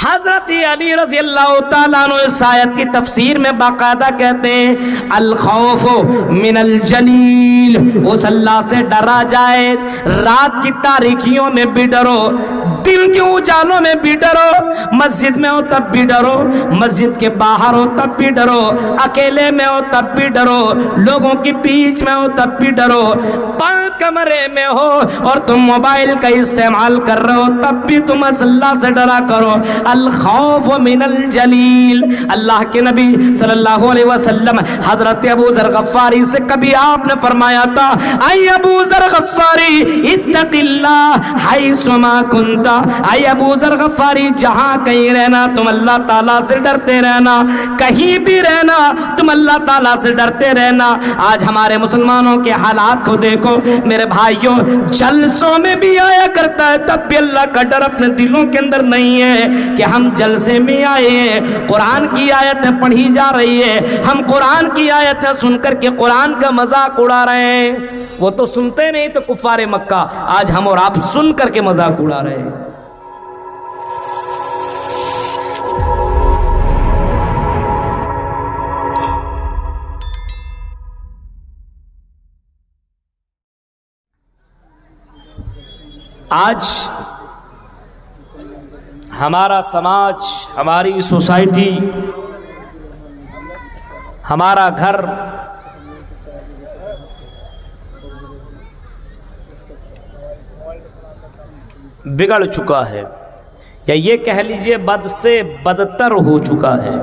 حضرت علی رضی اللہ تعالیٰ عنہ اس آیت کی تفسیر میں باقاعدہ کہتے ہیں الخوف من الجلیل، اس اللہ سے ڈرا جائے، رات کی تاریکیوں میں بھی ڈرو، دن کے اجالوں میں بھی ڈرو، مسجد میں ہو تب بھی ڈرو، مسجد کے باہر ہو تب بھی ڈرو، اکیلے میں ہو تب بھی ڈرو، لوگوں کے بیچ میں ہو تب بھی ڈرو، بند کمرے میں ہو اور تم موبائل کا استعمال کر رہے ہو تب بھی تم اللہ سے ڈرا کرو۔ الخوف من الجلیل، اللہ کے نبی صلی اللہ علیہ وسلم حضرت ابو ذر غفاری سے کبھی آپ نے فرمایا تھا اے ابو ذر غفاری اتق اللہ حیث ما کنت، اے ابو ذر غفاری جہاں کہیں رہنا تم اللہ تعالیٰ سے ڈرتے رہنا، کہیں بھی رہنا تم اللہ تعالیٰ سے ڈرتے رہنا۔ آج ہمارے مسلمانوں کے حالات کو دیکھو میرے بھائیوں، جلسوں میں بھی آیا کرتا ہے تب بھی اللہ کا ڈر اپنے دلوں کے اندر نہیں ہے کہ ہم جلسے میں آئے ہیں، قرآن کی آیتیں پڑھی جا رہی ہے، ہم قرآن کی آیتیں سن کر کے قرآن کا مذاق اڑا رہے ہیں۔ وہ تو سنتے نہیں تو کفار مکہ، آج ہم اور آپ سن کر کے مذاق اڑا رہے ہیں۔ آج ہمارا سماج، ہماری سوسائٹی، ہمارا گھر بگڑ چکا ہے، یا یہ کہہ لیجئے بد سے بدتر ہو چکا ہے۔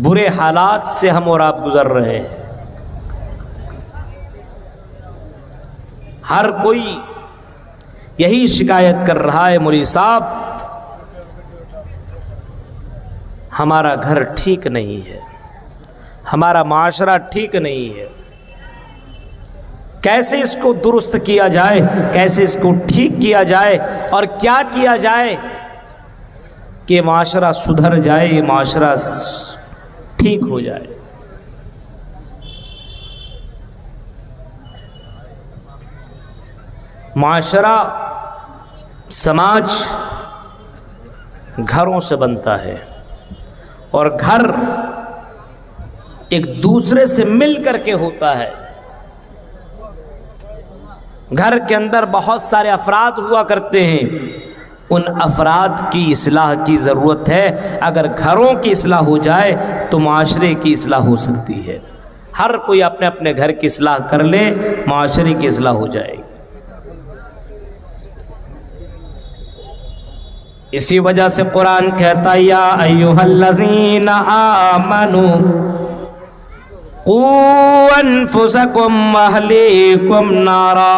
برے حالات سے ہم اور آپ گزر رہے ہیں۔ ہر کوئی یہی شکایت کر رہا ہے مولوی صاحب ہمارا گھر ٹھیک نہیں ہے، ہمارا معاشرہ ٹھیک نہیں ہے، کیسے اس کو درست کیا جائے، کیسے اس کو ٹھیک کیا جائے، اور کیا کیا جائے کہ معاشرہ سدھر جائے، یہ معاشرہ ٹھیک ہو جائے۔ معاشرہ، سماج گھروں سے بنتا ہے، اور گھر ایک دوسرے سے مل کر کے ہوتا ہے۔ گھر کے اندر بہت سارے افراد ہوا کرتے ہیں، ان افراد کی اصلاح کی ضرورت ہے۔ اگر گھروں کی اصلاح ہو جائے تو معاشرے کی اصلاح ہو سکتی ہے۔ ہر کوئی اپنے اپنے گھر کی اصلاح کر لے، معاشرے کی اصلاح ہو جائے گی۔ اسی وجہ سے قرآن کہتا ہے یا ایھا الذین آمنوا قوا انفسکم واہلیکم نارا،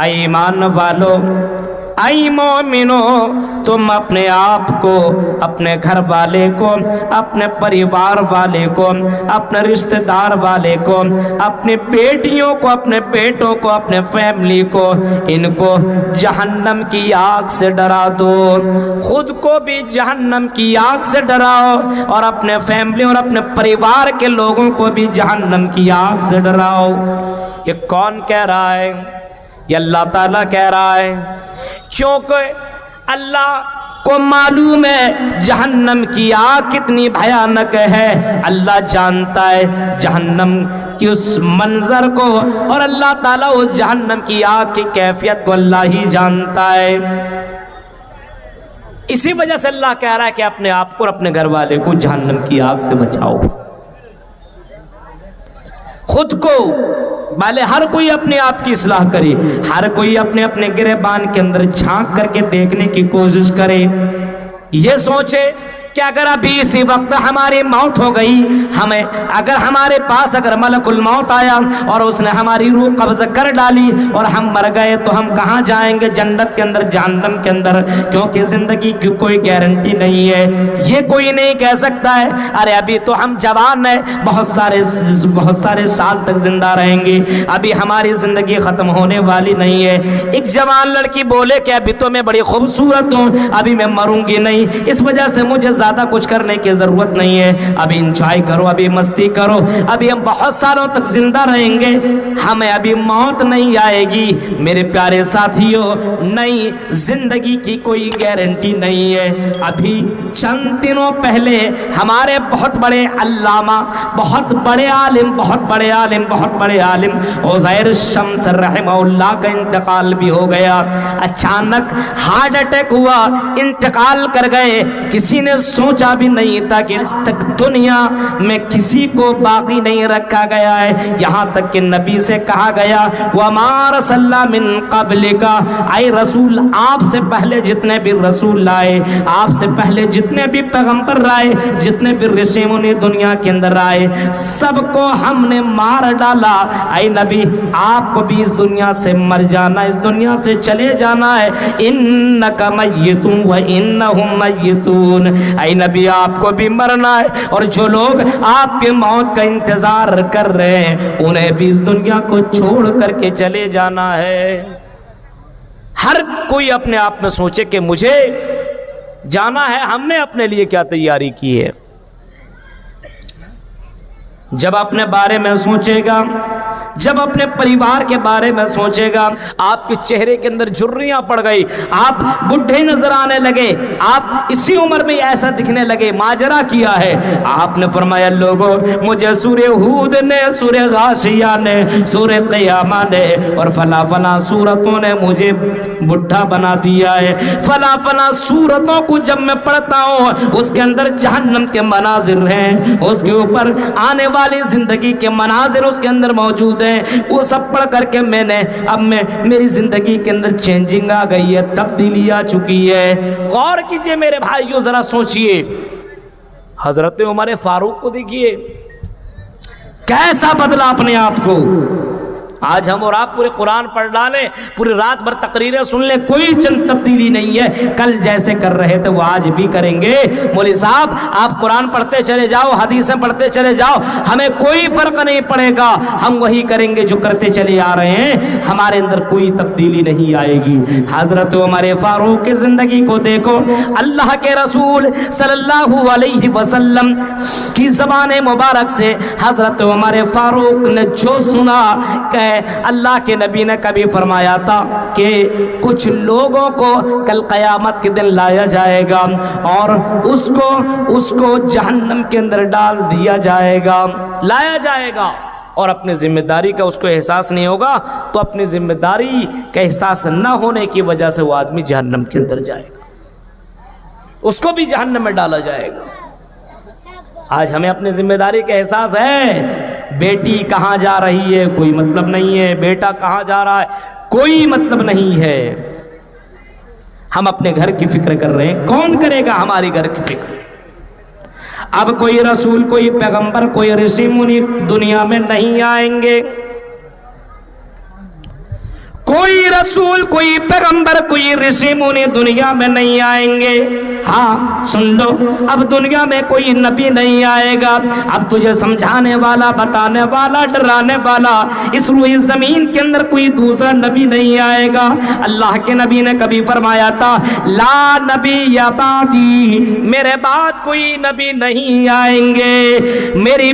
اے ایمان والو، اے مومنو، تم اپنے آپ کو، اپنے گھر والے کو، اپنے پریوار والے کو، اپنے رشتہ دار والے کو، اپنی بیٹیوں کو، اپنے بیٹوں کو، اپنے فیملی کو، ان کو جہنم کی آگ سے ڈرا دو، خود کو بھی جہنم کی آگ سے ڈراؤ، اور اپنے فیملی اور اپنے پریوار کے لوگوں کو بھی جہنم کی آگ سے ڈراؤ۔ یہ کون کہہ رہا ہے؟ یہ اللہ تعالیٰ کہہ رہا ہے، کیونکہ اللہ کو معلوم ہے جہنم کی آگ کتنی بھیانک ہے۔ اللہ جانتا ہے جہنم کی اس منظر کو، اور اللہ تعالیٰ اس جہنم کی آگ کی کیفیت کو اللہ ہی جانتا ہے۔ اسی وجہ سے اللہ کہہ رہا ہے کہ اپنے آپ کو اور اپنے گھر والے کو جہنم کی آگ سے بچاؤ۔ خود کو بھلے ہر کوئی اپنے آپ کی اصلاح کرے، ہر کوئی اپنے اپنے گریبان کے اندر جھانک کر کے دیکھنے کی کوشش کرے، یہ سوچے کہ اگر ابھی اسی وقت ہماری موت ہو گئی، ہمیں اگر ہمارے پاس اگر ملک الموت آیا اور اس نے ہماری روح قبض کر ڈالی اور ہم مر گئے تو ہم کہاں جائیں گے؟ جنت کے اندر، جہنم کے اندر، کیونکہ زندگی کی کوئی گارنٹی نہیں ہے۔ یہ کوئی نہیں کہہ سکتا ہے ارے ابھی تو ہم جوان ہیں، بہت سارے سال تک زندہ رہیں گے، ابھی ہماری زندگی ختم ہونے والی نہیں ہے۔ ایک جوان لڑکی بولے کہ ابھی تو میں بڑی خوبصورت ہوں، ابھی میں مروں گی نہیں، اس وجہ سے مجھے زیادہ کچھ کرنے کی ضرورت نہیں ہے، ابھی انجوائے کرو، ابھی مستی کرو، ابھی ہم بہت سالوں تک زندہ رہیں گے، ہمیں ابھی موت نہیں آئے گی۔ میرے پیارے ساتھیوں، نئی زندگی کی کوئی گارنٹی نہیں ہے۔ ابھی چند دنوں پہلے ہمارے بہت بڑے علامہ، بہت بڑے عالم عزیر شمس رحمہ اللہ کا انتقال بھی ہو گیا۔ اچانک ہارٹ اٹیک ہوا، انتقال کر گئے۔ کسی نے سوچا بھی نہیں تھا کہ اس تک دنیا میں کسی کو باقی نہیں رکھا گیا ہے، یہاں تک کہ نبی سے کہا گیا وَمَا رَسَلَّا مِن قَبْلِكَ، اے رسول آپ سے پہلے جتنے بھی رسول لائے، آپ سے پہلے جتنے بھی پیغمبر آئے، جتنے بھی رشی منی دنیا کے اندر آئے، سب کو ہم نے مار ڈالا۔ اے نبی آپ کو بھی اس دنیا سے مر جانا، اس دنیا سے چلے جانا ہے۔ انک میت وانہم میتون، اے نبی آپ کو بھی مرنا ہے، اور جو لوگ آپ کے موت کا انتظار کر رہے ہیں انہیں بھی اس دنیا کو چھوڑ کر کے چلے جانا ہے۔ ہر کوئی اپنے آپ میں سوچے کہ مجھے جانا ہے، ہم نے اپنے لیے کیا تیاری کی ہے۔ جب اپنے بارے میں سوچے گا، جب اپنے پریوار کے بارے میں سوچے گا، آپ کے چہرے کے اندر جھریاں پڑ گئی، آپ بڈھے نظر آنے لگے، آپ اسی عمر میں ایسا دکھنے لگے، ماجرا کیا ہے؟ آپ نے فرمایا لوگوں مجھے سورہ ہود نے، سورہ غاشیہ نے، سورہ قیامہ نے اور فلاں فلاں سورتوں نے مجھے بڈھا بنا دیا ہے۔ فلاں فلاں سورتوں کو جب میں پڑھتا ہوں اس کے اندر جہنم کے مناظر ہیں، اس کے اوپر آنے والی زندگی کے مناظر اس کے اندر موجود ہیں، وہ سب پڑھ کر کے اب میری زندگی کے اندر چینجنگ آ گئی ہے، تبدیلی آ چکی ہے۔ غور کیجئے میرے بھائیوں، ذرا سوچئے، حضرت عمر فاروق کو دیکھیے کیسا بدلا اپنے آپ کو۔ آج ہم اور آپ پورے قرآن پڑھ ڈالیں، پوری رات بھر تقریریں سن لیں، کوئی چند تبدیلی نہیں ہے۔ کل جیسے کر رہے تھے وہ آج بھی کریں گے۔ مولوی صاحب آپ قرآن پڑھتے چلے جاؤ، حدیثیں پڑھتے چلے جاؤ، ہمیں کوئی فرق نہیں پڑے گا، ہم وہی کریں گے جو کرتے چلے آ رہے ہیں، ہمارے اندر کوئی تبدیلی نہیں آئے گی۔ حضرت عمر فاروق کی زندگی کو دیکھو، اللہ کے رسول صلی اللہ علیہ وسلم کی زبان مبارک سے حضرت عمر فاروق نے جو سنا کہ اللہ کے نبی نے کبھی فرمایا تھا کہ کچھ لوگوں کو کل قیامت کے دن لایا جائے گا اور اس کو جہنم کے اندر ڈال دیا جائے گا، لایا جائے گا، اور اپنی ذمہ داری کا اس کو احساس نہیں ہوگا، تو اپنی ذمہ داری کا احساس نہ ہونے کی وجہ سے وہ آدمی جہنم کے اندر جائے گا، اس کو بھی جہنم میں ڈالا جائے گا۔ آج ہمیں اپنی ذمہ داری کا احساس ہے؟ بیٹی کہاں جا رہی ہے کوئی مطلب نہیں ہے، بیٹا کہاں جا رہا ہے کوئی مطلب نہیں ہے، ہم اپنے گھر کی فکر کر رہے ہیں، کون کرے گا ہماری گھر کی فکر؟ اب کوئی رسول، کوئی پیغمبر، کوئی رشی منی دنیا میں نہیں آئیں گے، کوئی رسول، کوئی پیغمبر، کوئی رشی منی دنیا میں نہیں آئیں گے۔ ہاں سن لو، اب دنیا میں کوئی نبی نہیں آئے گا، اب تجھے سمجھانے والا، بتانے والا، ڈرانے والا اس روئے زمین کے اندر کوئی دوسرا نبی نہیں آئے گا۔ اللہ کے نبی نے کبھی فرمایا تھا لا نبی یا بعدی، میرے بعد کوئی نبی نہیں آئیں گے، میرے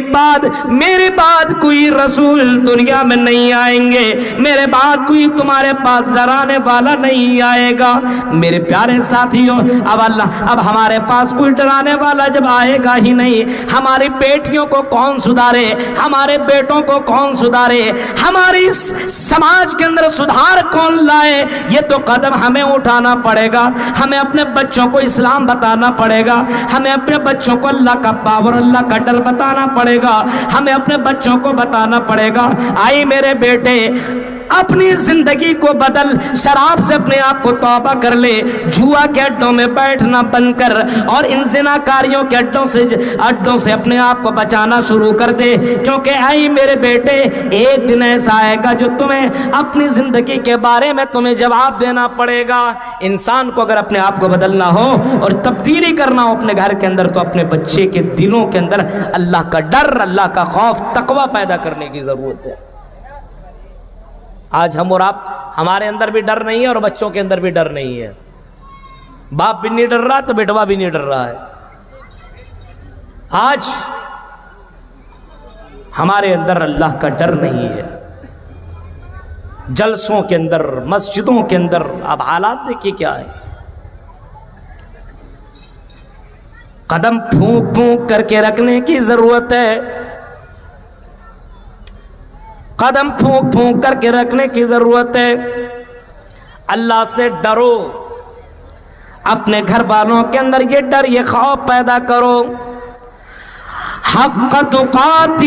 بعد کوئی رسول دنیا میں نہیں آئیں گے، میرے بعد کوئی تمہارے پاس ڈرانے والا نہیں آئے گا۔ میرے پیارے ساتھیوں، اب ہمارے پاس کوئی ڈرانے والا جب آئے گا ہی نہیں، ہماری بیٹیوں کو کون سدھارے، ہمارے بیٹوں کو کون سدھارے، ہماری سماج کے اندر سدھار کون لائے؟ یہ تو قدم ہمیں اٹھانا پڑے گا، ہمیں اپنے بچوں کو اسلام بتانا پڑے گا، ہمیں اپنے بچوں کو اللہ کا پاور، اللہ کا ڈر بتانا پڑے گا، ہمیں اپنے بچوں کو بتانا پڑے گا آئی میرے بیٹے اپنی زندگی کو بدل، شراب سے اپنے آپ کو توبہ کر لے، جوا کے اڈوں میں بیٹھنا بند کر اور ان زناکاریوں کے اڈوں سے اپنے آپ کو بچانا شروع کر دے، کیونکہ آئی میرے بیٹے ایک دن ایسا آئے گا جو تمہیں اپنی زندگی کے بارے میں تمہیں جواب دینا پڑے گا۔ انسان کو اگر اپنے آپ کو بدلنا ہو اور تبدیلی کرنا ہو اپنے گھر کے اندر، تو اپنے بچے کے دلوں کے اندر اللہ کا ڈر، اللہ کا خوف، تقوی پیدا کرنے کی ضرورت ہے۔ آج ہم اور آپ، ہمارے اندر بھی ڈر نہیں ہے اور بچوں کے اندر بھی ڈر نہیں ہے، باپ بھی نہیں ڈر رہا تو بیٹوا بھی نہیں ڈر رہا ہے۔ آج ہمارے اندر اللہ کا ڈر نہیں ہے. جلسوں کے اندر، مسجدوں کے اندر اب حالات دیکھیے کیا ہے. قدم پھونک پھونک کر کے رکھنے کی ضرورت ہے. قدم پھونک پھونک کر کے رکھنے کی ضرورت ہے. اللہ سے ڈرو. اپنے گھر والوں کے اندر یہ ڈر، یہ خوف پیدا کرو. حق تقاتہ،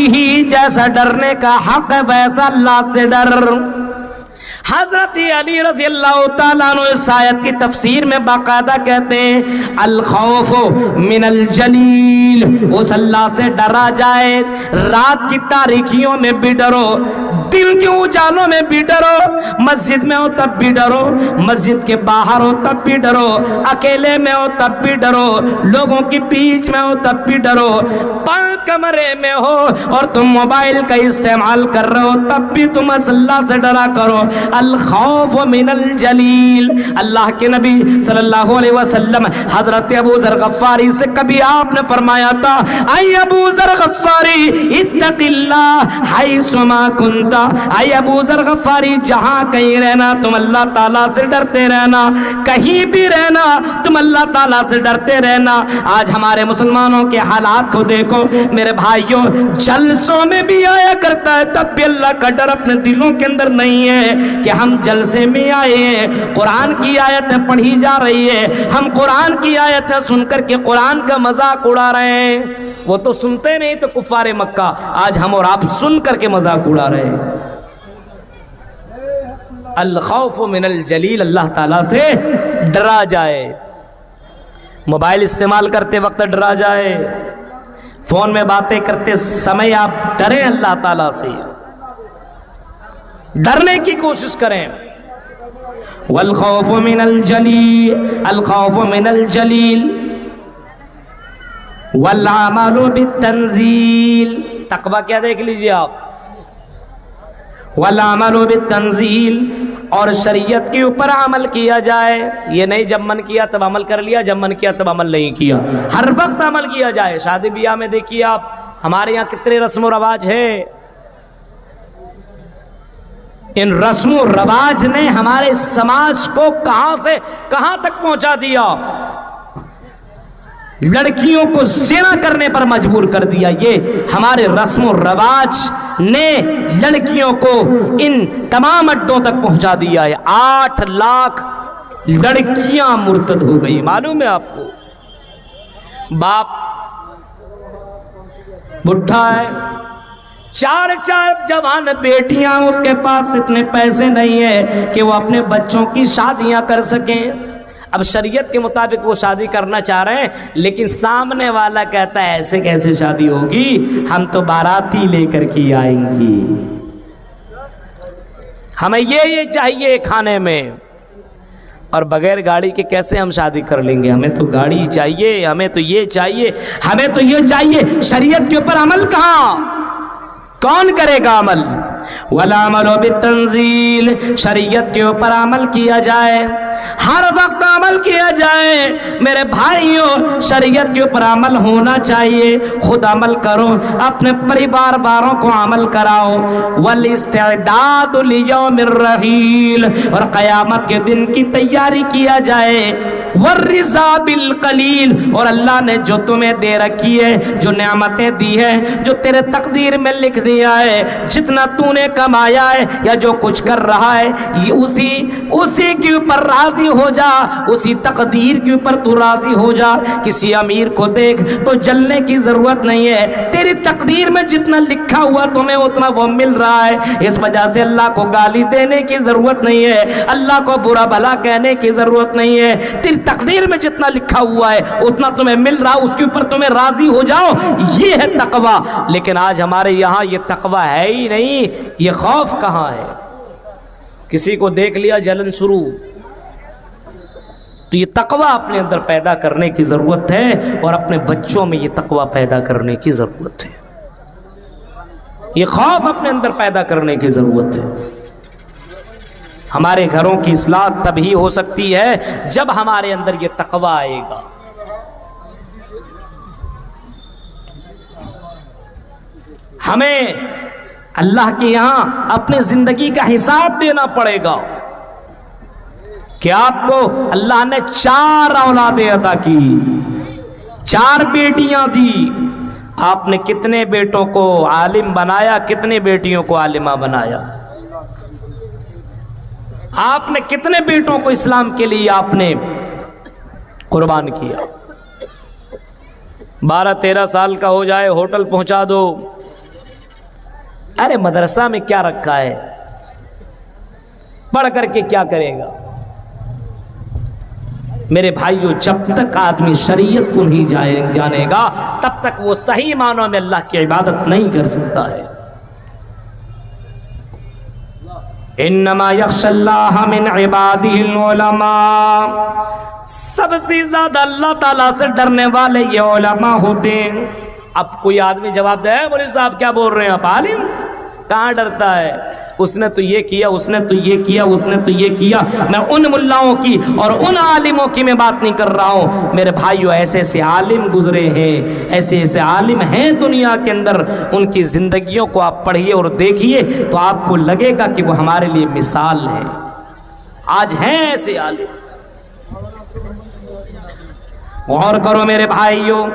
جیسا ڈرنے کا حق ہے ویسا اللہ سے ڈر. حضرت علی رضی اللہ تعالیٰ عنہ اس آیت کی تفسیر میں باقاعدہ کہتے ہیں الخوف من الجلیل، اس اللہ سے ڈرا جائے. رات کی تاریکیوں میں بھی ڈرو، دن کے اجالوں میں بھی ڈرو، مسجد میں ہو تب بھی ڈرو، مسجد کے باہر ہو تب بھی ڈرو، اکیلے میں ہو تب بھی ڈرو، لوگوں کے بیچ میں ہو تب بھی ڈرو، بند کمرے میں ہو اور تم موبائل کا استعمال کر رہے ہو تب بھی تم اللہ سے ڈرا کرو. الخوف من الجلیل. اللہ کے نبی صلی اللہ علیہ وسلم حضرت ابو ذر غفاری سے کبھی آپ نے فرمایا تھا اے ابو ذر غفاری اتق اللہ حیث ما کنت. اے ابو ذر غفاری جہاں کہیں رہنا تم اللہ تعالیٰ سے ڈرتے رہنا، کہیں بھی رہنا تم اللہ تعالیٰ سے ڈرتے رہنا. آج ہمارے مسلمانوں کے حالات کو دیکھو میرے بھائیوں، جلسوں میں بھی آیا کرتا ہے تب بھی اللہ کا ڈر اپنے دلوں کے اندر نہیں ہے کہ ہم جلسے میں آئے ہیں، قرآن کی آیتیں پڑھی جا رہی ہے، ہم قرآن کی آیتیں سن کر کے قرآن کا مذاق اڑا رہے ہیں. وہ تو سنتے نہیں تو کفار مکہ، آج ہم اور آپ سن کر کے مذاق اڑا رہے ہیں. الخوف من الجلیل، اللہ تعالیٰ سے ڈرا جائے. موبائل استعمال کرتے وقت ڈرا جائے، فون میں باتیں کرتے سمے آپ ڈریں اللہ تعالیٰ سے، ڈرنے کی کوشش کریں. والخوف من الجلیل، الخوف من الجلیل والعمل بالتنزیل. تقویٰ کیا دیکھ لیجئے آپ، والعمل بالتنزیل، اور شریعت کے اوپر عمل کیا جائے. یہ نہیں جب من کیا تب عمل کر لیا، جب من کیا تب عمل نہیں کیا، ہر وقت عمل کیا جائے. شادی بیاہ میں دیکھیے آپ ہمارے یہاں کتنے رسم و رواج ہے. ان رسم و رواج نے ہمارے سماج کو کہاں سے کہاں تک پہنچا دیا. لڑکیوں کو زنا کرنے پر مجبور کر دیا. یہ ہمارے رسم و رواج نے لڑکیوں کو ان تمام اڈوں تک پہنچا دیا ہے. 8 لاکھ لڑکیاں مرتد ہو گئی. معلوم ہے آپ کو، باپ بڈھا ہے، 4 جوان بیٹیاں، اس کے پاس اتنے پیسے نہیں ہیں کہ وہ اپنے بچوں کی شادیاں کر سکیں. اب شریعت کے مطابق وہ شادی کرنا چاہ رہے ہیں، لیکن سامنے والا کہتا ہے ایسے کیسے شادی ہوگی، ہم تو باراتی لے کر کے آئیں گی، ہمیں یہ چاہیے کھانے میں، اور بغیر گاڑی کے کیسے ہم شادی کر لیں گے، ہمیں تو گاڑی چاہیے، ہمیں تو یہ چاہیے، ہمیں تو یہ چاہیے. شریعت کے اوپر عمل کہاں، کون کرے گا عمل؟ والعمل بالتنزیل، شریعت کے اوپر عمل کیا جائے، ہر وقت عمل کیا جائے. میرے بھائیوں، شریعت کے اوپر عمل ہونا چاہیے. خود عمل کرو، اپنے پریوار والوں کو عمل کراؤ. والاستعداد لیوم الرحیل، اور قیامت کے دن کی تیاری کیا جائے. والرضا بالقلیل، اور اللہ نے جو تمہیں دے رکھی ہے، جو نعمتیں دی ہے، جو تیرے تقدیر میں لکھ دیا ہے، جتنا تو نے کمایا ہے یا جو کچھ کر رہا ہے، یہ اسی کے اوپر راضی ہو جا، اسی تقدیر کے اوپر تو راضی ہو جا. کسی امیر کو دیکھ تو جلنے کی ضرورت نہیں ہے، تیری تقدیر میں جتنا لکھا ہوا تمہیں اتنا وہ مل رہا ہے. اس وجہ سے اللہ کو گالی دینے کی ضرورت نہیں ہے، اللہ کو برا بھلا کہنے کی ضرورت نہیں ہے. تیری تقدیر میں جتنا لکھا ہوا ہے اتنا تمہیں مل رہا، اس کے اوپر تمہیں راضی ہو جاؤ. یہ ہے تقوی. لیکن آج ہمارے یہاں یہ تقوی ہے ہی نہیں. یہ خوف کہاں ہے؟ کسی کو دیکھ لیا جلن شروع. تو یہ تقوی اپنے اندر پیدا کرنے کی ضرورت ہے، اور اپنے بچوں میں یہ تقوی پیدا کرنے کی ضرورت ہے. یہ خوف اپنے اندر پیدا کرنے کی ضرورت ہے. ہمارے گھروں کی اصلاح تبھی ہو سکتی ہے جب ہمارے اندر یہ تقوی آئے گا. ہمیں اللہ کے یہاں اپنی زندگی کا حساب دینا پڑے گا کہ آپ کو اللہ نے 4 اولادیں عطا کی، 4 بیٹیاں دی، آپ نے کتنے بیٹوں کو عالم بنایا، کتنے بیٹیوں کو عالمہ بنایا؟ آپ نے کتنے بیٹوں کو اسلام کے لیے آپ نے قربان کیا؟ 12-13 سال کا ہو جائے ہوٹل پہنچا دو، ارے مدرسہ میں کیا رکھا ہے، پڑھ کر کے کیا کرے گا؟ میرے بھائیوں، جب تک آدمی شریعت کو نہیں جانے گا تب تک وہ صحیح معنوں میں اللہ کی عبادت نہیں کر سکتا ہے۔ انما یخشی اللہ من عبادہ العلماء، سب سے زیادہ اللہ تعالیٰ سے ڈرنے والے یہ علماء ہوتے ہیں۔ اب کوئی آدمی جواب دے، مولوی صاحب کیا بول رہے ہیں آپ؟ عالم کہاں ڈرتا ہے؟ اس نے تو یہ کیا، اس نے تو یہ کیا، اس نے تو یہ کیا۔ میں ان ملاؤں کی اور ان عالموں کی میں بات نہیں کر رہا ہوں میرے بھائیوں، ایسے ایسے عالم گزرے ہیں، ایسے ایسے عالم ہیں دنیا کے اندر، ان کی زندگیوں کو آپ پڑھیے اور دیکھیے تو آپ کو لگے گا کہ وہ ہمارے لیے مثال ہے۔ آج ہیں ایسے عالم، غور کرو میرے بھائیوں،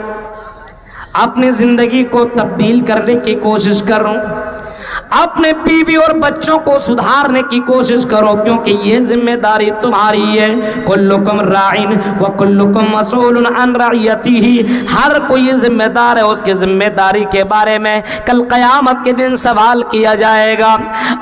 اپنی زندگی کو تبدیل کرنے کی کوشش کرو، اپنے بیوی اور بچوں کو سدھارنے کی کوشش کرو، کیونکہ یہ ذمہ داری تمہاری ہے۔ کلکم راعٍ وکلکم مسئول عن رعیتہ، ہر کوئی ذمہ دار ہے، اس کے ذمہ داری کے بارے میں کل قیامت کے دن سوال کیا جائے گا۔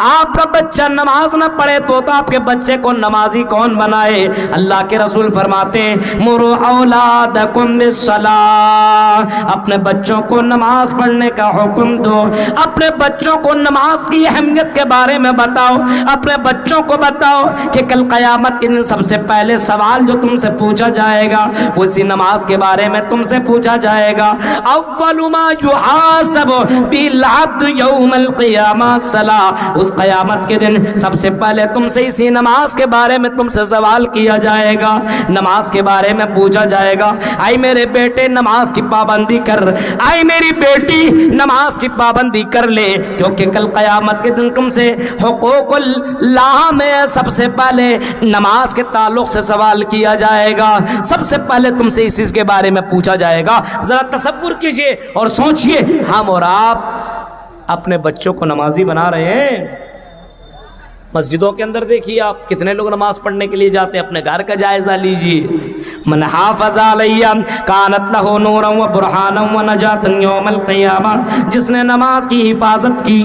آپ کا بچہ نماز نہ پڑھے تو آپ کے بچے کو نمازی کون بنائے؟ اللہ کے رسول فرماتے ہیں مروا اولادکم بالصلاۃ، اپنے بچوں کو نماز پڑھنے کا حکم دو، اپنے بچوں کو نماز کی اہمیت کے بارے میں بتاؤ، اپنے بچوں کو بتاؤ کہ کل قیامت کے دن سب سے پہلے سوال جو تم سے پوچھا جائے گا وہ اسی نماز کے بارے میں تم سے پوچھا جائے گا۔ اول ما یحاسب بہ العبد یوم القیامہ الصلاۃ، اس قیامت کے دن سب سے پہلے تم سے اسی نماز کے بارے میں تم سے سوال کیا جائے گا، نماز کے بارے میں پوچھا جائے گا۔ آئی میرے بیٹے نماز کی پابندی کر، آئی میری بیٹی نماز کی پابندی کر لے، کیونکہ کل قیامت کے دن تم سے حقوق اللہ میں سب سے پہلے نماز کے تعلق سے سوال کیا جائے گا، سب سے پہلے تم سے اس چیز کے بارے میں پوچھا جائے گا۔ ذرا تصور کیجئے اور سوچئے، ہم اور آپ اپنے بچوں کو نمازی بنا رہے ہیں؟ مسجدوں کے اندر دیکھیے آپ کتنے لوگ نماز پڑھنے کے لیے جاتے ہیں، اپنے گھر کا جائزہ لیجئے۔ من حافظ علیہ کانت لہ نورا و برہانا و نجاتا یوم القیامہ، جس نے نماز کی حفاظت کی،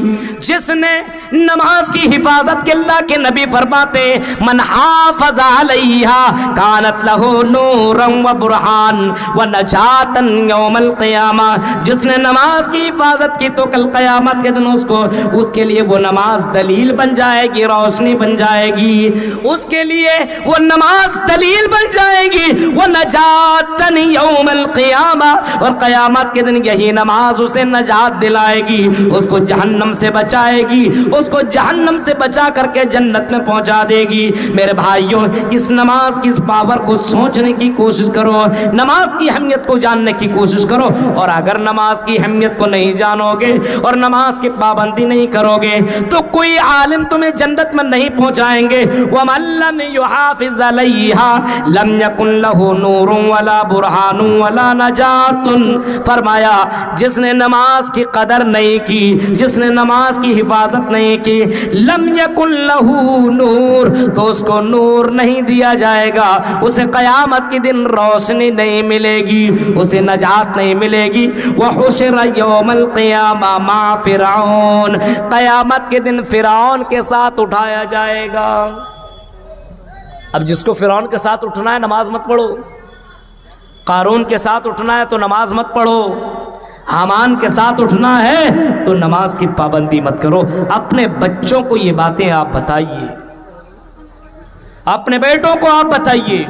جس نے نماز کی حفاظت کی، اللہ کے نبی فرماتے من حافظ علیہ کانت لہ نورا و برہان و نجاتا یوم القیامہ، جس نے نماز کی حفاظت کی تو کل قیامت کے دن اس کے لیے وہ نماز دلیل بن جائے گی، روشنی بن جائے گی، اس کے لیے وہ نماز دلیل بن جائے گی، وہ نجاتن یوم القیامہ، اور قیامت کے دن یہی نماز اسے نجات دلائے گی، اس کو جہنم سے بچائے گی، اس کو جہنم سے بچا کر کے جنت میں پہنچا دے گی۔ میرے بھائیوں، اس نماز کی اس پاور کو سوچنے کی کوشش کرو، نماز کی اہمیت کو جاننے کی کوشش کرو، اور اگر نماز کی اہمیت کو نہیں جانو گے اور نماز کی پابندی نہیں کرو گے تو کوئی عالم تمہیں جنت میں نہیں پہنچائیں گے۔ وَمَن لَّمْ يُحَافِظْ عَلَيْهَا لَمْ يَكُن لَّهُ نُورٌ وَلَا بُرْهَانٌ وَلَا نَجَاتٌ، فرمایا جس نے نماز کی قدر نہیں کی، جس نے نماز کی حفاظت نہیں کی، لَمْ يَكُن لَّهُ نور، تو اس کو نور نہیں دیا جائے گا، اسے قیامت کے دن روشنی نہیں ملے گی، اسے نجات نہیں ملے گی۔ وَحُشِرَ يَوْمَ الْقِيَامَةِ مَعَ فِرْعَوْنَ، قیامت کے دن فرعون کے ساتھ اٹھایا جائے گا۔ اب جس کو فرعون کے ساتھ اٹھنا ہے نماز مت پڑھو، قارون کے ساتھ اٹھنا ہے تو نماز مت پڑھو، حامان کے ساتھ اٹھنا ہے تو نماز کی پابندی مت کرو۔ اپنے بچوں کو یہ باتیں آپ بتائیے، اپنے بیٹوں کو آپ بتائیے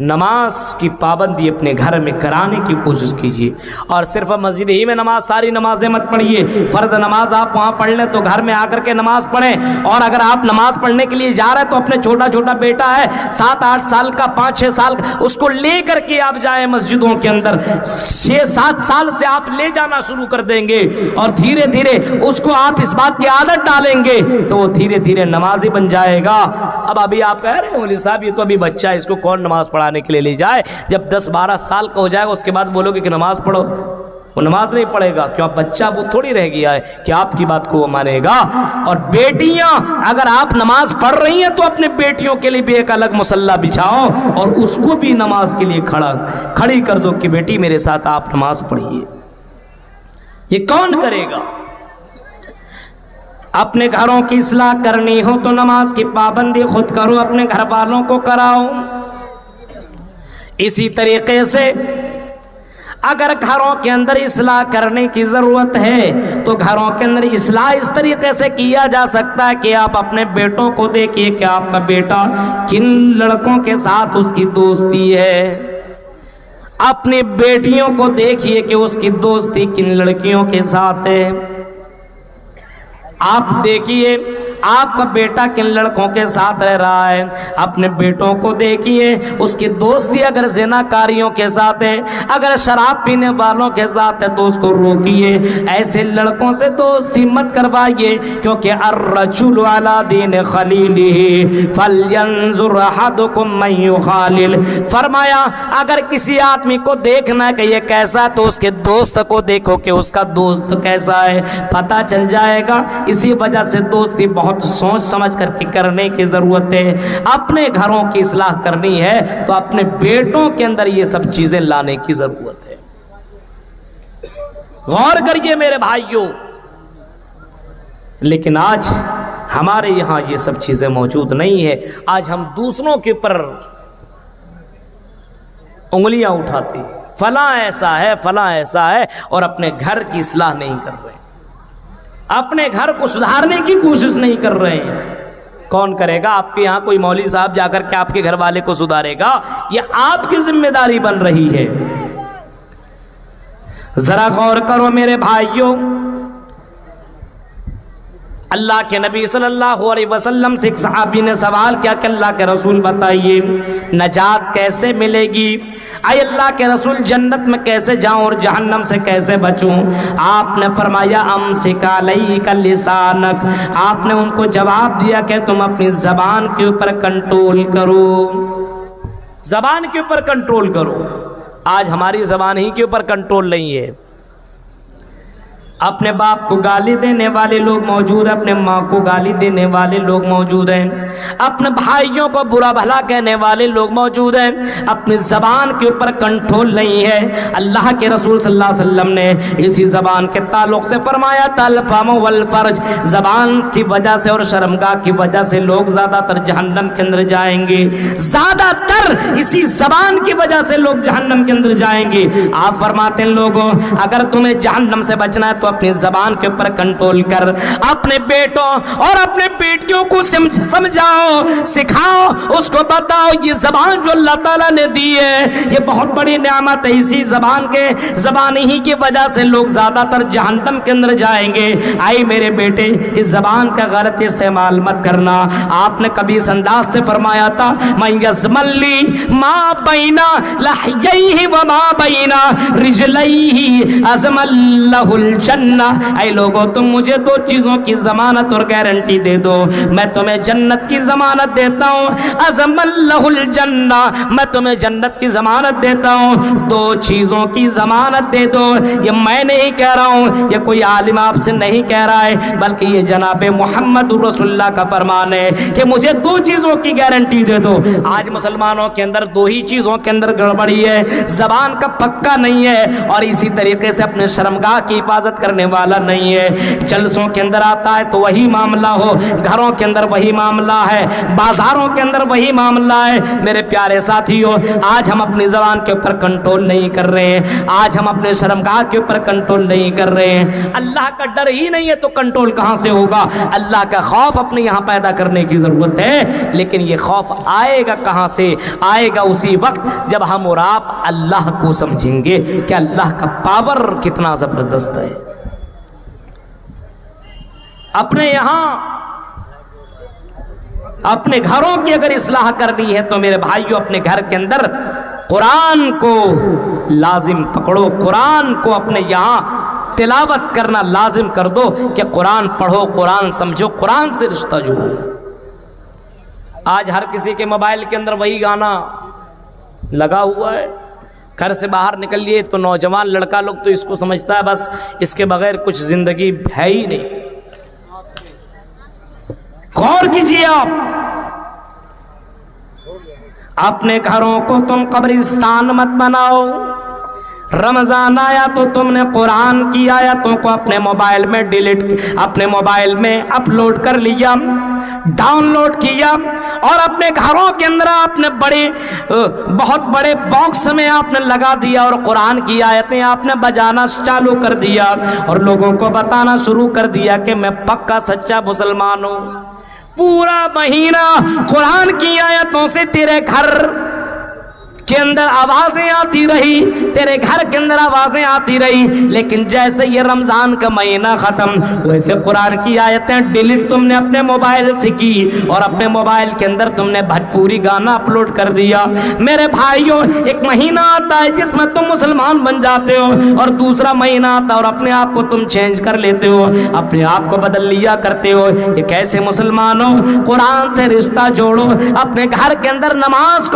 نماز کی پابندی اپنے گھر میں کرانے کی کوشش کیجیے، اور صرف مسجد ہی میں نماز، ساری نمازیں مت پڑھیے۔ فرض نماز آپ وہاں پڑھ لیں تو گھر میں آ کر کے نماز پڑھیں، اور اگر آپ نماز پڑھنے کے لیے جا رہے ہیں تو اپنے چھوٹا چھوٹا بیٹا ہے 7-8 سال کا، 5-6 سال کا، اس کو لے کر کے آپ جائیں مسجدوں کے اندر۔ 6-7 سال سے آپ لے جانا شروع کر دیں گے اور دھیرے دھیرے اس کو آپ اس بات کی عادت ڈالیں گے تو وہ دھیرے دھیرے نمازی بن جائے گا۔ اب ابھی آپ کہہ رہے ہیں مولوی صاحب یہ تو ابھی بچہ ہے، اس کو کون نماز پڑھانے کے لیے لے جائے؟ جب 10-12 سال کا ہو جائے گا اس کے بعد بولو گے کہ نماز پڑھو، وہ نماز نہیں پڑھے گا، کیوں؟ بچہ وہ تھوڑی رہ گیا ہے کہ آپ کی بات کو وہ مانے گا۔ اور بیٹیاں اگر آپ نماز پڑھ رہی ہیں تو اپنے بیٹیوں کے لیے بھی ایک الگ مصلی بچھاؤ اور اس کو بھی نماز کے لیے کھڑی کر دو کہ بیٹی میرے ساتھ آپ نماز پڑھیے۔ یہ کون کرے گا؟ اپنے گھروں کی اصلاح کرنی ہو تو نماز کی پابندی خود کرو، اپنے گھر والوں کو کراؤ۔ اسی طریقے سے اگر گھروں کے اندر اصلاح کرنے کی ضرورت ہے تو گھروں کے اندر اصلاح اس طریقے سے کیا جا سکتا ہے کہ آپ اپنے بیٹوں کو دیکھیے کہ آپ کا بیٹا کن لڑکوں کے ساتھ اس کی دوستی ہے، اپنی بیٹیوں کو دیکھیے کہ اس کی دوستی کن لڑکیوں کے ساتھ ہے۔ آپ دیکھیے آپ کا بیٹا کن لڑکوں کے ساتھ رہ رہا ہے، اپنے بیٹوں کو دیکھیے اس کی دوستی اگر زناکاریوں کے ساتھ ہے، اگر شراب پینے والوں کے ساتھ ہے تو اس کو روکیے، ایسے لڑکوں سے دوستی مت کروائیے، کیونکہ الرجل علی دین خلیلہ فلینظر احدکم من یخالل۔ فرمایا اگر کسی آدمی کو دیکھنا ہے کہ یہ کیسا تو اس کے دوست کو دیکھو کہ اس کا دوست کیسا ہے، پتہ چل جائے گا۔ اسی وجہ سے دوستی بہت سوچ سمجھ کر کے کرنے کی ضرورت ہے۔ اپنے گھروں کی اصلاح کرنی ہے تو اپنے بیٹوں کے اندر یہ سب چیزیں لانے کی ضرورت ہے۔ غور کریے میرے بھائیوں، لیکن آج ہمارے یہاں یہ سب چیزیں موجود نہیں ہے۔ آج ہم دوسروں کے اوپر انگلیاں اٹھاتے ہیں، فلاں ایسا ہے فلاں ایسا ہے، اور اپنے گھر کی اصلاح نہیں کر رہے، اپنے گھر کو سدھارنے کی کوشش نہیں کر رہے ہیں۔ کون کرے گا؟ آپ کے یہاں کوئی مولوی صاحب جا کر کے آپ کے گھر والے کو سدھارے گا؟ یہ آپ کی ذمہ داری بن رہی ہے۔ ذرا غور کرو میرے بھائیوں، اللہ کے نبی صلی اللہ علیہ وسلم سے ایک صحابی نے سوال کیا کہ اللہ کے رسول بتائیے نجات کیسے ملے گی؟ اے اللہ کے رسول جنت میں کیسے جاؤں اور جہنم سے کیسے بچوں؟ آپ نے فرمایا امسک علیک لسانک، آپ نے ان کو جواب دیا کہ تم اپنی زبان کے اوپر کنٹرول کرو، زبان کے اوپر کنٹرول کرو۔ آج ہماری زبان ہی کے اوپر کنٹرول نہیں ہے۔ اپنے باپ کو گالی دینے والے لوگ موجود ہیں، اپنے ماں کو گالی دینے والے لوگ موجود ہیں، اپنے بھائیوں کو برا بھلا کہنے والے لوگ موجود ہیں، اپنی زبان کے اوپر کنٹرول نہیں ہے۔ اللہ کے رسول صلی اللہ علیہ وسلم نے اسی زبان کے تعلق سے فرمایا الفم والفرج، زبان کی وجہ سے اور شرمگاہ کی وجہ سے لوگ زیادہ تر جہنم کے اندر جائیں گے، زیادہ تر اسی زبان کی وجہ سے لوگ جہنم کے اندر جائیں گے۔ آپ فرماتے ہیں لوگوں اگر تمہیں جہنم سے بچنا ہے تو اپنی زبان کے اوپر کنٹرول کر، اپنے بیٹوں اور اپنے بیٹیوں کو سمجھاؤ، سکھاؤ، اس کو بتاؤ یہ زبان جو اللہ تعالیٰ نے دی ہے یہ بہت بڑی نعمت ہے، اسی زبان ہی کی وجہ سے لوگ زیادہ تر جہنم کے اندر جائیں گے۔ آئی میرے بیٹے اس زبان کا غلط استعمال مت کرنا۔ آپ نے کبھی اس انداز سے فرمایا تھا من یزمل لی ما بین لحییہ وما بین رجلیہ ازمل لہ الجنہ۔ اے لوگوں تم مجھے دو چیزوں کی ضمانت اور گارنٹی دے دو، میں تمہیں جنت کی ضمانت دیتا ہوں، ازمل لہ الجنہ، میں تمہیں جنت کی ضمانت دیتا ہوں، دو چیزوں کی ضمانت دے دو۔ یہ میں نہیں کہہ رہا ہوں، یہ کوئی عالم آپ سے نہیں کہہ رہا ہے، بلکہ یہ جناب محمد رسول اللہ کا فرمان ہے کہ مجھے دو چیزوں کی گارنٹی دے دو۔ آج مسلمانوں کے اندر دو ہی چیزوں کے اندر گڑبڑی ہے، زبان کا پکا نہیں ہے اور اسی طریقے سے اپنے شرمگاہ کی حفاظت کرنے والا نہیں ہے. جلسوں کے اندر آتا ہے تو وہی معاملہ ہو, گھروں کے اندر وہی معاملہ ہے, بازاروں کے اندر وہی معاملہ ہے. میرے پیارے ساتھیوں, آج ہم اپنی زبان کے اوپر کنٹرول نہیں کر رہے ہیں, آج ہم اپنے شرمگاہ کے اوپر کنٹرول نہیں کر رہے ہیں. اللہ کا ڈر ہی نہیں ہے تو کنٹرول کہاں سے ہوگا؟ اللہ کا خوف اپنے یہاں پیدا کرنے کی ضرورت ہے. لیکن یہ خوف آئے گا کہاں سے؟ آئے گا اسی وقت جب ہم اور آپ اللہ کو سمجھیں گے کہ اللہ کا پاور کتنا زبردست ہے. اپنے یہاں اپنے گھروں کی اگر اصلاح کرنی ہے تو میرے بھائیوں, اپنے گھر کے اندر قرآن کو لازم پکڑو, قرآن کو اپنے یہاں تلاوت کرنا لازم کر دو کہ قرآن پڑھو, قرآن سمجھو, قرآن سے رشتہ جوڑو. آج ہر کسی کے موبائل کے اندر وہی گانا لگا ہوا ہے. گھر سے باہر نکلیے تو نوجوان لڑکا لوگ تو اس کو سمجھتا ہے بس اس کے بغیر کچھ زندگی ہے ہی نہیں. غور کیجیے, آپ اپنے گھروں کو تم قبرستان مت بناؤ. رمضان آیا تو تم نے قرآن کی آیتوں کو اپنے موبائل میں اپنے موبائل میں اپلوڈ کر لیا, ڈاؤن لوڈ کیا, اور اپنے گھروں کے اندر آپ نے بہت بڑے باکس میں آپ نے لگا دیا اور قرآن کی آیتیں آپ نے بجانا چالو کر دیا اور لوگوں کو بتانا شروع کر دیا کہ میں پکا سچا مسلمان ہوں. پورا مہینہ قرآن کی آیتوں سے تیرے گھر کے اندر آوازیں آتی رہی, تیرے گھر کے اندر آوازیں آتی رہی, لیکن جیسے یہ رمضان کا مہینہ ختم ویسے قرآن کی آیتیں ڈیلیٹ تم نے اپنے موبائل سے کی اور اپنے موبائل کے اندر تم نے بھوجپوری گانا اپلوڈ کر دیا. میرے بھائیوں, ایک مہینہ آتا ہے جس میں تم مسلمان بن جاتے ہو اور دوسرا مہینہ آتا ہے اور اپنے آپ کو تم چینج کر لیتے ہو, اپنے آپ کو بدل لیا کرتے ہو. یہ کیسے مسلمان ہو؟ قرآن سے رشتہ جوڑو. اپنے گھر کے اندر نماز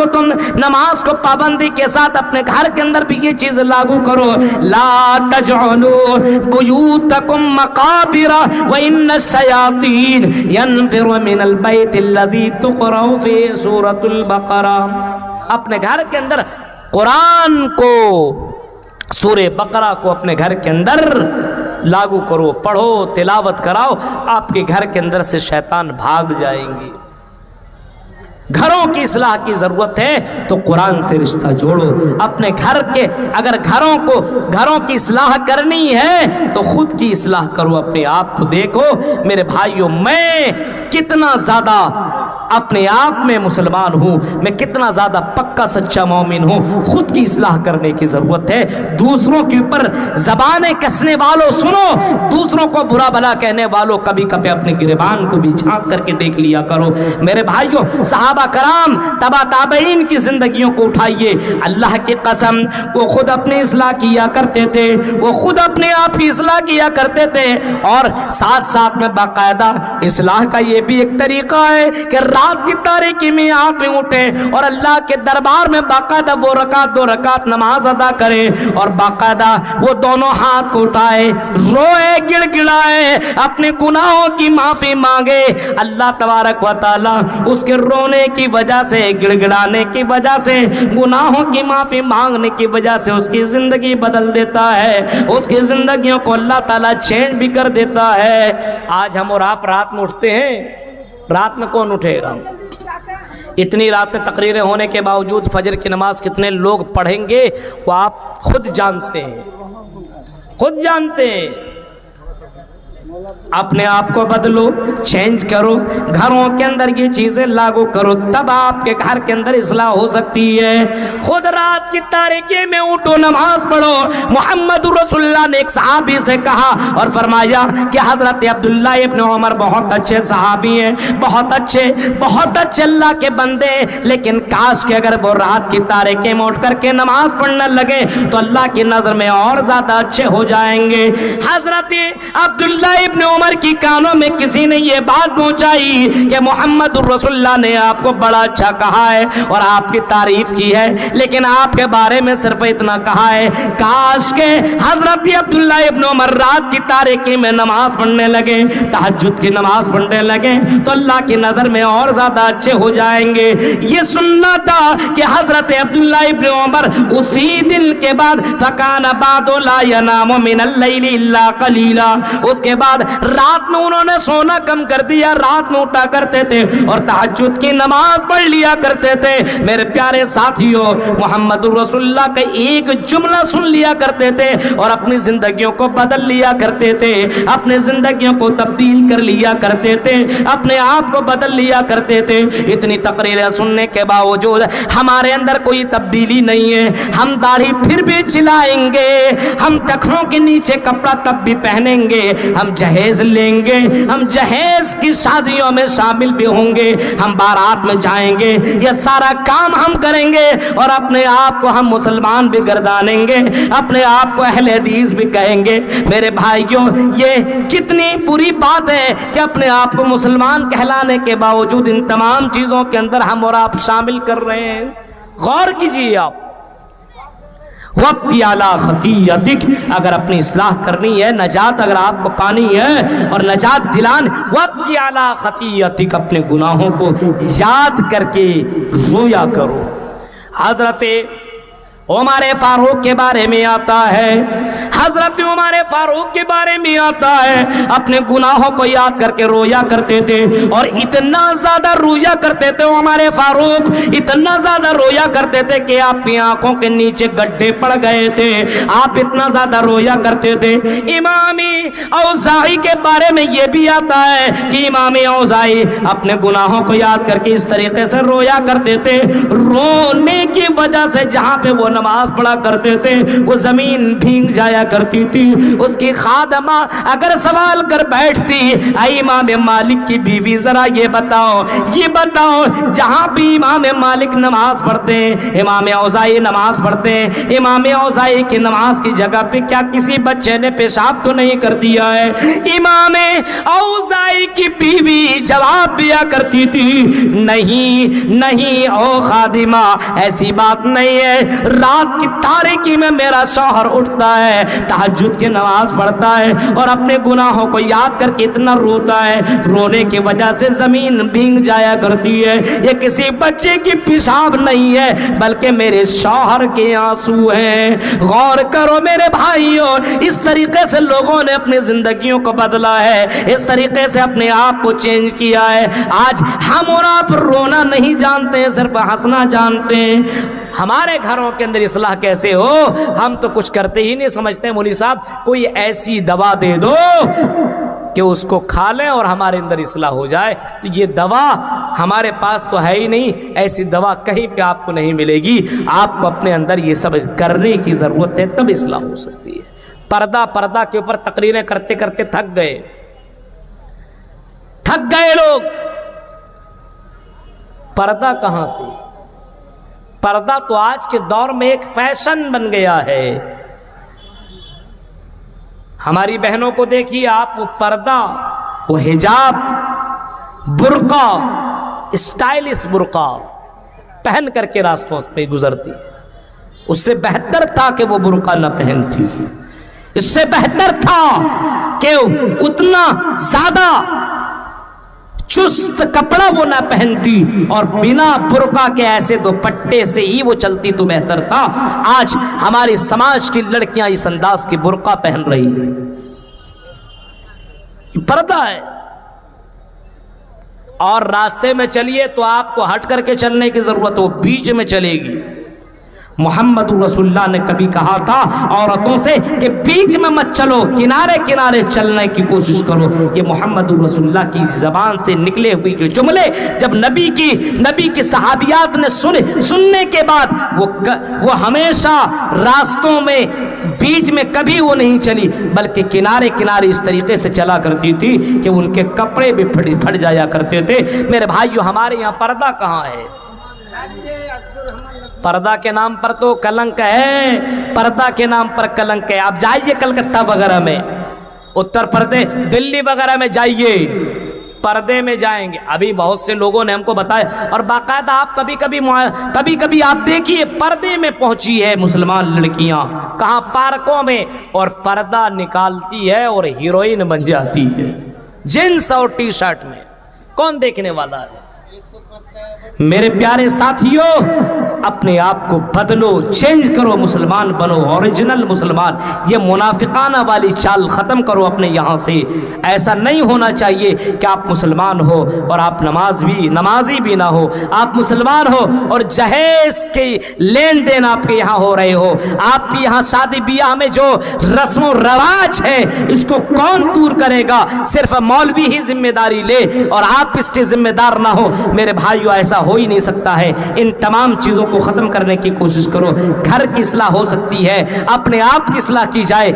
کو پابندی کے ساتھ اپنے گھر کے اندر بھی یہ چیز لاگو کرو. لا تجعلوا بیوتکم مقابر وان الشیاطین ینفر من البیت الذی تقرأ فی سورۃ البقرہ. اپنے گھر کے اندر قرآن کو, سورہ بقرہ کو اپنے گھر کے اندر لاگو کرو, پڑھو, تلاوت کراؤ. آپ کے گھر کے اندر سے شیطان بھاگ جائیں گے. گھروں کی اصلاح کی ضرورت ہے تو قرآن سے رشتہ جوڑو. اپنے گھر کے اگر گھروں کی اصلاح کرنی ہے تو خود کی اصلاح کرو, اپنے آپ کو دیکھو. میرے بھائیوں, میں کتنا زیادہ اپنے آپ میں مسلمان ہوں, میں کتنا زیادہ پکا سچا مومن ہوں. خود کی اصلاح کرنے کی ضرورت ہے. دوسروں کے اوپر زبانیں کسنے والوں سنو, دوسروں کو برا بھلا کہنے والوں کبھی کبھی اپنے گریبان کو بھی جھانک کر کے دیکھ لیا کرو. میرے بھائیوں, صحابہ کرام تبا تابعین کی زندگیوں کو اٹھائیے. اللہ کی قسم, وہ خود اپنی اصلاح کیا کرتے تھے, وہ خود اپنے آپ کی اصلاح کیا کرتے تھے, اور ساتھ ساتھ میں باقاعدہ اصلاح کا یہ بھی ایک طریقہ ہے کہ رات کی تاریکی میں آپ میں اٹھے اور اللہ کے دربار میں باقاعدہ وہ دو رکعت نماز ادا کرے اور باقاعدہ وہ دونوں ہاتھ کو اٹھائے, روئے, گڑ گڑائے, اپنے گناہوں کی معافی مانگے. اللہ تبارک و تعالی اس کے رونے کی وجہ سے, گڑ گڑانے کی وجہ سے, گناہوں کی معافی مانگنے کی وجہ سے اس کی زندگی بدل دیتا ہے. اس کی زندگیوں کو اللہ تعالیٰ چینج بھی کر دیتا ہے. آج ہم اور آپ رات میں اٹھتے ہیں, رات میں کون اٹھے گا؟ اتنی راتیں تقریریں ہونے کے باوجود فجر کی نماز کتنے لوگ پڑھیں گے وہ آپ خود جانتے ہیں, خود جانتے ہیں. اپنے آپ کو بدلو, چینج کرو, گھروں کے اندر یہ چیزیں لاگو کرو, تب آپ کے گھر کے اندر اصلاح ہو سکتی ہے. خود رات کی تاریکی میں اٹھو, نماز پڑھو. محمد رسول اللہ نے ایک صحابی سے کہا اور فرمایا کہ حضرت عبداللہ ابن عمر بہت اچھے صحابی ہیں, بہت اچھے اللہ کے بندے ہیں, لیکن کاش کہ اگر وہ رات کی تاریکی میں اٹھ کر کے نماز پڑھنے لگے تو اللہ کی نظر میں اور زیادہ اچھے ہو جائیں گے. حضرت عبداللہ ابن عمر کی کانوں کانوں میں کسی نے یہ بات پہنچائی کہ محمد رسول اللہ نے آپ کو بڑا اچھا کہا ہے اور آپ کی تعریف کی ہے، لیکن آپ کے بارے میں صرف اتنا کہا ہے، کاش کہ حضرت عبداللہ ابن عمر رات کی تاریکی میں نماز پڑھنے لگے، تہجد کی نماز پڑھنے لگے تو اللہ کی نظر میں اور زیادہ اچھے ہو جائیں گے۔ یہ سننا تھا کہ حضرت عبداللہ ابن عمر اسی دن کے بعد فَكَانَ بَعْدُ لَا يَنَامُ مِنَ اللَّيْلِ إِلَّا قَلِيلًا، اس کے بعد رات میں انہوں نے سونا کم کر دیا، رات میں اٹھا کرتے تھے اور تہجد کی نماز پڑھ لیا کرتے تھے۔ میرے پیارے ساتھیوں، محمد رسول اللہ کا ایک جملہ سن لیا کرتے تھے اور اپنی زندگیوں کو بدل لیا کرتے تھے، اپنی زندگیوں کو تبدیل کر لیا کرتے تھے، اپنے آپ کو بدل لیا کرتے تھے۔ اتنی تقریریں سننے کے باوجود ہمارے اندر کوئی تبدیلی نہیں ہے۔ ہم داڑھی پھر بھی چلائیں گے، ہم ٹخنوں کے نیچے کپڑا تب بھی پہنیں گے، ہم جہیز لیں گے، ہم جہیز کی شادیوں میں شامل بھی ہوں گے، ہم بارات میں جائیں گے، یہ سارا کام ہم کریں گے اور اپنے آپ کو ہم مسلمان بھی گردانیں گے، اپنے آپ کو اہل حدیث بھی کہیں گے۔ میرے بھائیوں، یہ کتنی بری بات ہے کہ اپنے آپ کو مسلمان کہلانے کے باوجود ان تمام چیزوں کے اندر ہم اور آپ شامل کر رہے ہیں۔ غور کیجیے آپ، وَابْقِ عَلَىٰ خَطِيَّتِكَ، اگر اپنی اصلاح کرنی ہے، نجات اگر آپ کو پانی ہے اور نجات دلان، وَابْقِ عَلَىٰ خَطِيَّتِكَ، اپنے گناہوں کو یاد کر کے رویا کرو۔ حضرت عمر فاروق کے بارے میں آتا ہے، حضرت عمر فاروق کے بارے میں آتا ہے، اپنے گناہوں کو یاد کر کے رویا کرتے تھے اور اتنا زیادہ رویا کرتے تھے عمر فاروق، اتنا زیادہ رویا کرتے تھے کہ آپ کی آنکھوں کے نیچے گڈھے پڑ گئے تھے، آپ اتنا زیادہ رویا کرتے تھے۔ امام اوزاعی کے بارے میں یہ بھی آتا ہے کہ امام اوزاعی اپنے گناہوں کو یاد کر کے اس طریقے سے رویا کرتے تھے، رونے کی وجہ سے جہاں پہ وہ نماز پڑھا کرتے تھے وہ زمین بھیگ جایا کرتی تھی۔ اس کی خادمہ اگر سوال کر بیٹھتی، اے امام مالک کی بیوی ذرا یہ بتاؤ جہاں بھی امام مالک نماز پڑھتے ہیں، امام اوزاعی نماز پڑھتے ہیں، امام اوزاعی کی نماز کی جگہ پہ کیا کسی بچے نے پیشاب تو نہیں کر دیا ہے؟ امام اوزاعی کی بیوی جواب دیا کرتی تھی، نہیں او خادمہ، ایسی بات نہیں ہے، رات کی تاریکی میں میرا شوہر اٹھتا ہے، تہجد کی نماز پڑھتا ہے اور اپنے گناہوں کو یاد کر کے اتنا روتا ہے، رونے کی وجہ سے زمین بھیگ جایا کرتی ہے۔ یہ کسی بچے کی پیشاب نہیں ہے بلکہ میرے شوہر کے آنسو ہیں۔ غور کرو میرے بھائیوں، اس طریقے سے لوگوں نے اپنی زندگیوں کو بدلا ہے، اس طریقے سے اپنے آپ کو چینج کیا ہے۔ آج ہم اور آپ رونا نہیں جانتے ہیں، صرف ہنسنا جانتے ہیں۔ ہمارے گھروں کے اندر اصلاح کیسے ہو؟ ہم تو کچھ کرتے ہی نہیں، سمجھتے ہیں مولوی صاحب کوئی ایسی دوا دے دو کہ اس کو کھا لیں اور ہمارے اندر اصلاح ہو جائے۔ تو یہ دوا ہمارے پاس تو ہے ہی نہیں، ایسی دوا کہیں پہ آپ کو نہیں ملے گی۔ آپ کو اپنے اندر یہ سب کرنے کی ضرورت ہے، تب اصلاح ہو سکتی ہے۔ پردہ کے اوپر تقریریں کرتے کرتے تھک گئے لوگ۔ پردہ کہاں سے؟ پردہ تو آج کے دور میں ایک فیشن بن گیا ہے۔ ہماری بہنوں کو دیکھیے آپ، وہ پردہ، وہ حجاب، برقع، اسٹائلش برقع پہن کر کے راستوں پہ گزرتی ہے۔ اس سے بہتر تھا کہ وہ برقع نہ پہنتی، اس سے بہتر تھا کہ اتنا زیادہ چست کپڑا وہ نہ پہنتی اور بنا برقع کے ایسے دوپٹے سے ہی وہ چلتی تو بہتر تھا۔ آج ہمارے سماج کی لڑکیاں اس انداز کی برقع پہن رہی ہیں، یہ پردہ ہے۔ اور راستے میں چلیے تو آپ کو ہٹ کر کے چلنے کی ضرورت ہے، وہ بیچ میں چلے گی۔ محمد رسول اللہ نے کبھی کہا تھا عورتوں سے کہ بیچ میں مت چلو، کنارے کنارے چلنے کی کوشش کرو۔ یہ محمد رسول اللہ کی زبان سے نکلے ہوئے جو جملے جب نبی کی صحابیات نے سننے کے بعد وہ ہمیشہ راستوں میں بیچ میں کبھی وہ نہیں چلی بلکہ کنارے کنارے اس طریقے سے چلا کرتی تھی کہ ان کے کپڑے بھی پھٹ جایا کرتے تھے۔ میرے بھائیو، ہمارے یہاں پردہ کہاں ہے؟ پردہ کے نام پر تو کلنک ہے، پردہ کے نام پر کلنک ہے۔ آپ جائیے کلکتہ وغیرہ میں، اتر پردیش دلی وغیرہ میں جائیے، پردے میں جائیں گے. ابھی بہت سے لوگوں نے ہم کو بتایا، اور باقاعدہ آپ کبھی کبھی آپ دیکھیے پردے میں پہنچی ہے مسلمان لڑکیاں کہاں پارکوں میں، اور پردہ نکالتی ہے اور ہیروئن بن جاتی ہے جینس اور ٹی شرٹ میں. کون دیکھنے والا ہے؟ میرے پیارے ساتھیوں، اپنے آپ کو بدلو، چینج کرو، مسلمان بنو، اوریجنل مسلمان. یہ منافقانہ والی چال ختم کرو اپنے یہاں سے. ایسا نہیں ہونا چاہیے کہ آپ مسلمان ہو اور آپ نمازی بھی نہ ہو. آپ مسلمان ہو اور جہیز کے لین دین آپ کے یہاں ہو رہے ہو. آپ کے یہاں شادی بیاہ میں جو رسم و رواج ہے اس کو کون دور کرے گا؟ صرف مولوی ہی ذمہ داری لے اور آپ اس کے ذمہ دار نہ ہو. میرے بھائیو، ایسا ہو ہی نہیں سکتا ہے. ان تمام چیزوں کو ختم کرنے کی کوشش کرو. گھر کی اصلاح ہو سکتی ہے، اپنے آپ کی اصلاح کی جائے،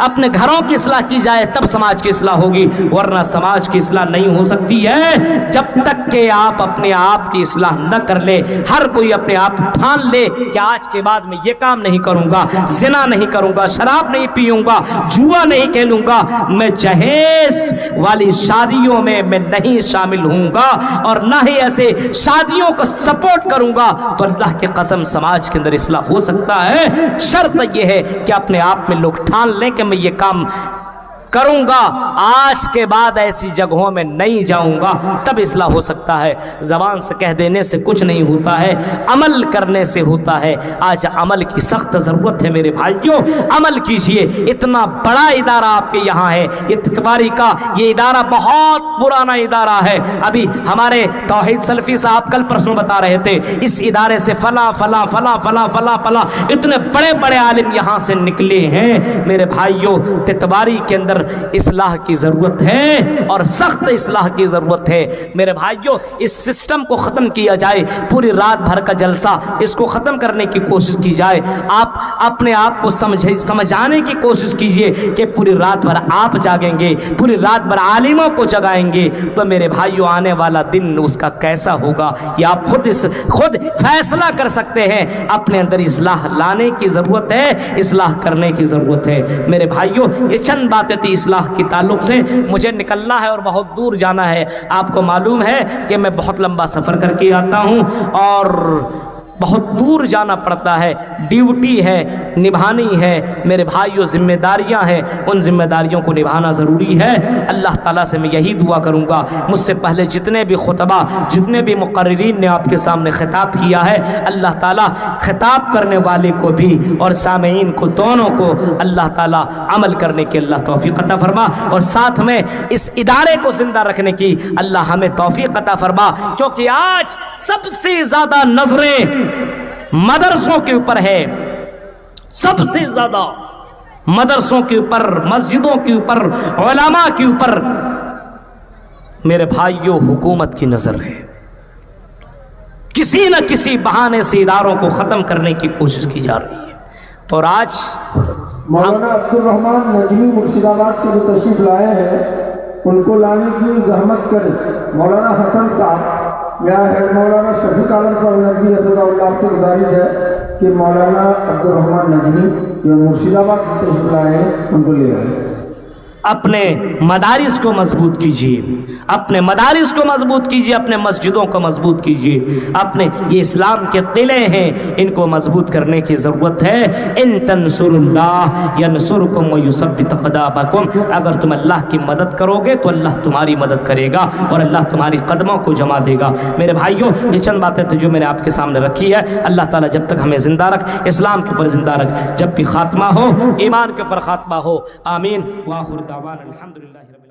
اپنے گھروں کی اصلاح کی جائے تب سماج کی اصلاح ہوگی، ورنہ سماج کی اصلاح نہیں ہو سکتی ہے جب تک کہ آپ اپنے آپ کی اصلاح نہ کر لے. ہر کوئی اپنے آپ ٹھان لے کہ آج کے بعد میں یہ کام نہیں کروں گا، زنا نہیں کروں گا، شراب نہیں پیوں گا، جوا نہیں کھیلوں گا، میں جہیز والی شادیوں میں نہیں شامل ہوں گا، اور نہ ہی ایسے شادیوں کو سپورٹ کروں گا. تو اللہ کی قسم سماج کے اندر اصلاح ہو سکتا ہے. شرط یہ ہے کہ اپنے آپ میں لوگ ٹھان لیں کہ میں یہ کام کروں گا، آج کے بعد ایسی جگہوں میں نہیں جاؤں گا، تب اصلاح ہو سکتا ہے. زبان سے کہہ دینے سے کچھ نہیں ہوتا ہے، عمل کرنے سے ہوتا ہے. آج عمل کی سخت ضرورت ہے میرے بھائیوں. عمل کیجئے. اتنا بڑا ادارہ آپ کے یہاں ہے، یہ تتواری کا یہ ادارہ بہت پرانا ادارہ ہے. ابھی ہمارے توحید سلفی صاحب کل پرسوں بتا رہے تھے اس ادارے سے فلاں فلاں فلاں فلاں فلاں فلاں اتنے بڑے بڑے عالم یہاں سے نکلے ہیں. میرے بھائیوں، تتواری کے اندر اصلاح کی ضرورت ہے اور سخت اصلاح کی ضرورت ہے. میرے بھائیوں، اس سسٹم کو ختم کیا جائے. پوری رات بھر کا جلسہ اس کو ختم کرنے کی کوشش کی جائے. آپ اپنے آپ کو سمجھانے کی کوشش کیجئے کہ پوری رات بھر آپ جاگیں گے، پوری رات بھر عالموں کو جگائیں گے، تو میرے بھائیوں آنے والا دن اس کا کیسا ہوگا یہ آپ خود فیصلہ کر سکتے ہیں. اپنے اندر اصلاح لانے کی ضرورت ہے، اصلاح کرنے کی ضرورت ہے. میرے بھائیوں، یہ چند باتیں تھی اصلاح کے تعلق سے. مجھے نکلنا ہے اور بہت دور جانا ہے. آپ کو معلوم ہے کہ میں بہت لمبا سفر کر کے آتا ہوں اور بہت دور جانا پڑتا ہے. ڈیوٹی ہے، نبھانی ہے. میرے بھائیوں، ذمہ داریاں ہیں، ان ذمہ داریوں کو نبھانا ضروری ہے. اللہ تعالیٰ سے میں یہی دعا کروں گا، مجھ سے پہلے جتنے بھی خطبہ، جتنے بھی مقررین نے آپ کے سامنے خطاب کیا ہے، اللہ تعالیٰ خطاب کرنے والے کو بھی اور سامعین کو دونوں کو اللہ تعالیٰ عمل کرنے کی اللہ توفیق عطا فرما، اور ساتھ میں اس ادارے کو زندہ رکھنے کی اللہ ہمیں توفیق عطا فرما. کیونکہ آج سب سے زیادہ نظریں مدرسوں کے اوپر ہے، سب سے زیادہ مدرسوں کے اوپر، مسجدوں کے اوپر، علماء کے اوپر میرے بھائیوں حکومت کی نظر ہے. کسی نہ کسی بہانے سے اداروں کو ختم کرنے کی کوشش کی جا رہی ہے. اور آج مولانا عبدالرحمان نجمی مرشد آباد سے جو تشریف لائے ہیں ان کو لانے کی زحمت کریں. مولانا حسن صاحب یا ہیڈ مولانا شفیق عالم صاحب ندوی حفظہ اللہ سے گزارش ہے کہ مولانا عبدالرحمان نجمی جو مرشد آباد سے تشریف لائے ہیں ان کو لے آئیں. اپنے مدارس کو مضبوط کیجیے، اپنے مدارس کو مضبوط کیجیے، اپنے مسجدوں کو مضبوط کیجیے. اپنے یہ اسلام کے قلعے ہیں، ان کو مضبوط کرنے کی ضرورت ہے. ان تنصروا اللہ ینصرکم ویثبت اقدامکم. اگر تم اللہ کی مدد کرو گے تو اللہ تمہاری مدد کرے گا اور اللہ تمہاری قدموں کو جما دے گا. میرے بھائیوں، یہ چند باتیں تھیں جو میں نے آپ کے سامنے رکھی ہے. اللہ تعالیٰ جب تک ہمیں زندہ رکھ، اسلام کے اوپر زندہ رکھ، جب بھی خاتمہ ہو ایمان کے اوپر خاتمہ ہو. آمین. وآخر دعوانا الحمدللہ.